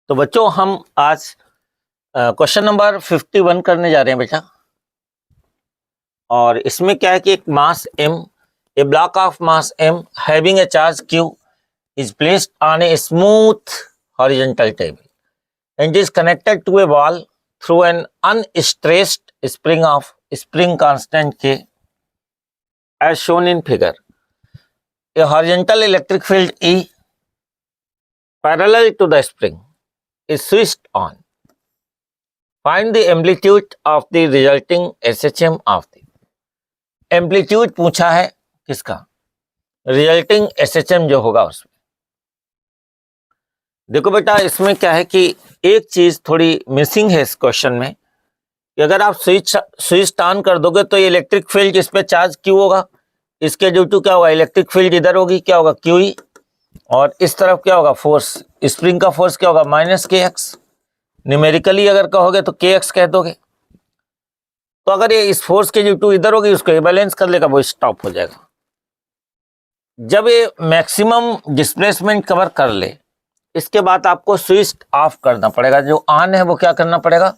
तो बच्चों हम आज क्वेश्चन नंबर 51 करने जा रहे हैं बेटा। और इसमें क्या है कि एक मास m, A block of mass m having a charge q is placed on a smooth horizontal table and is connected to a wall through an unstressed spring constant k as shown in figure. A horizontal electric field E parallel to the spring is switched on. Find the amplitude of the resulting SHM of the. Amplitude पूछा है किसका? Resulting SHM जो होगा उसमें। देखो बेटा इसमें क्या है कि एक चीज थोड़ी मिसिंग है इस क्वेश्चन में कि अगर आप स्विच ऑन कर दोगे तो ये इलेक्ट्रिक फील्ड जिस पे चार्ज क्यू होगा, इसके ड्यू टू क्या होगा, इलेक्ट्रिक फील्ड इधर होगी, क्या होगा क्यू, और इस तरफ क्या होगा फोर्स, स्प्रिंग का फोर्स क्या होगा -kx। न्यूमेरिकली अगर कहोगे तो kx कह दोगे। तो अगर ये इस फोर्स के ड्यू टू इधर होगी उसको ये बैलेंस कर लेगा, वो स्टॉप हो जाएगा। जब ये मैक्सिमम डिस्प्लेसमेंट कवर कर ले इसके बाद आपको स्विच ऑफ करना पड़ेगा। जो ऑन है वो क्या करना पड़ेगा,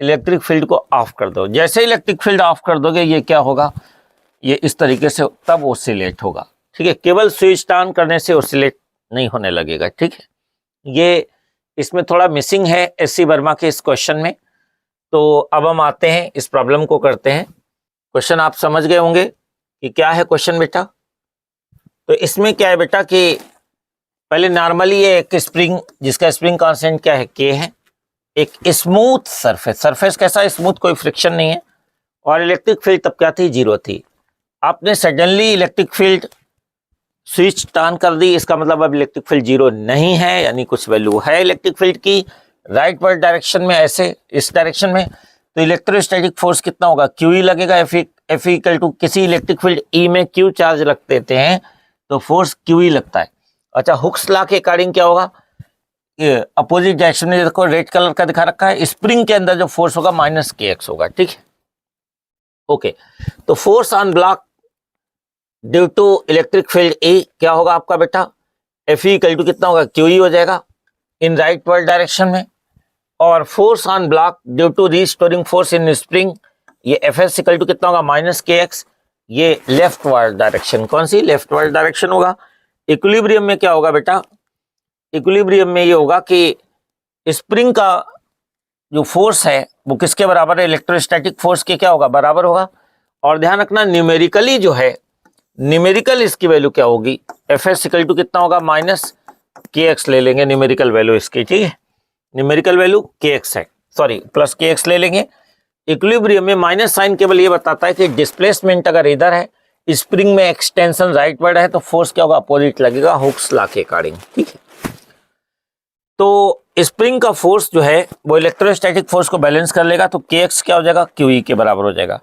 इलेक्ट्रिक फील्ड को ऑफ कर दो। जैसे इलेक्ट्रिक फील्ड ऑफ कर दोगे ये क्या होगा, ये इस तरीके से तब ऑसिलेट होगा। ठीक है, केवल स्विच ऑन करने से ऑसिलेट नहीं होने लगेगा। ठीक है, ये इसमें थोड़ा मिसिंग है एससी वर्मा के इस क्वेश्चन में। तो अब हम आते हैं इस प्रॉब्लम को करते हैं। क्वेश्चन आप समझ गए होंगे कि क्या है क्वेश्चन बेटा। तो इसमें क्या है बेटा कि पहले नॉर्मली ये एक स्प्रिंग जिसका स्प्रिंग कांस्टेंट क्या है k है, एक स्मूथ सरफेस कैसा स्मूथ, कोई फ्रिक्शन नहीं है, और इलेक्ट्रिक फील्ड तब क्या थी, 0 थी। आपने suddenly electric field switch on कर दी, इसका मतलब अब इलेक्ट्रिक फील्ड 0 नहीं है, यानी कुछ वैल्यू है इलेक्ट्रिक फील्ड की राइट वर्ड डायरेक्शन में, ऐसे इस डायरेक्शन में। तो इलेक्ट्रोस्टैटिक फोर्स कितना होगा, क्यू लगेगा। एफ इक्वल टू किसी इलेक्ट्रिक फील्ड ई में क्यू चार्ज रख देते हैं तो फोर्स क्यू लगता है। अच्छा, हुक्स लॉ के अकॉर्डिंग क्या होगा, अपोजिट डायरेक्शन में देखो रेड कलर का दिखा रखा है, स्प्रिंग के अंदर जो फोर्स होगा -kx होगा। ठीक है, ओके। तो force on block due to electric field A क्या होगा आपका बेटा, एफ इक्वल टू कितना होगा, क्यू हो जाएगा इन राइट वर्ड डायरेक्शन में। और force on block due to restoring force in spring, ये एफएस इक्वल टू कितना होगा, -kx, ये लेफ्ट वर्ड डायरेक्शन, कौन सी लेफ्ट वर्ड डायरेक्शन होगा। इक्विलिब्रियम में क्या होगा बेटा, इक्विलिब्रियम में ये होगा कि स्प्रिंग का जो फोर्स है वो किसके बराबर है, इलेक्ट्रोस्टैटिक फोर्स के क्या होगा, बराबर होगा। और ध्यान रखना न्यूमेरिकली जो है, न्यूमेरिकल इसकी वैल्यू क्या होगी, एफएस इक्वल टू कितना होगा, -kx ले लेंगे न्यूमेरिकल वैल्यू इसकी। ठीक है, न्यूमेरिकल वैल्यू kx है, सॉरी +kx ले लेंगे। इक्विलिब्रियम में माइनस साइन केवल ये बताता है कि डिस्प्लेसमेंट अगर इधर है, स्प्रिंग में एक्सटेंशन राइट वर्ड है, तो फोर्स क्या होगा, अपोजिट लगेगा हुक्स लॉ के अकॉर्डिंग। ठीक है, तो स्प्रिंग का फोर्स जो है वो इलेक्ट्रोस्टैटिक फोर्स को बैलेंस कर लेगा, तो kx क्या हो जाएगा, क्यू के बराबर हो जाएगा।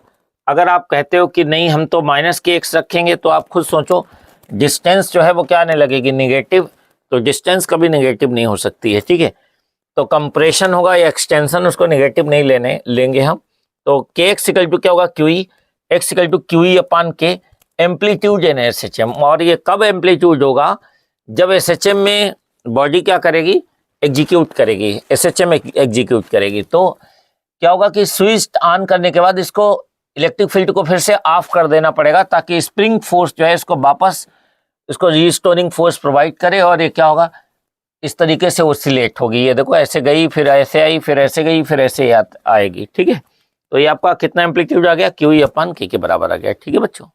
अगर आप कहते हो कि नहीं हम तो -kx रखेंगे, तो आप खुद सोचो डिस्टेंस जो है वो क्या आने लगेगी, निगेटिव। तो डिस्टेंस कभी निगेटिव नहीं हो सकती है। ठीक है, तो कंप्रेशन होगा या एक्सटेंशन, उसको निगेटिव नहीं लेंगे हम। तो kx इक्वल टू क्या होगा, Q, x equal to Q upon k, amplitude in SHM। और ये कब एम्पलीट्यूड होगा, जब SHM में बॉडी क्या करेगी, एग्जीक्यूट करेगी, SHM एग्जीक्यूट करेगी। तो क्या होगा कि स्विच ऑन करने के बाद इसको इलेक्ट्रिक फील्ड को फिर से ऑफ कर देना पड़ेगा, ताकि स्प्रिंग फोर्स जो है इसको वापस इसको रीस्टोरिंग फोर्स प्रोवाइड करे, और ये क्या होगा, इस तरीके से ऑसिलेट होगी। ये देखो ऐसे गई, फिर ऐसे आई, फिर ऐसे गई, फिर ऐसे आएगी। ठीक है, तो ये आपका कितना एम्पलीट्यूड आ गया, क्यू अपॉन k के बराबर आ गया। ठीक है बच्चों।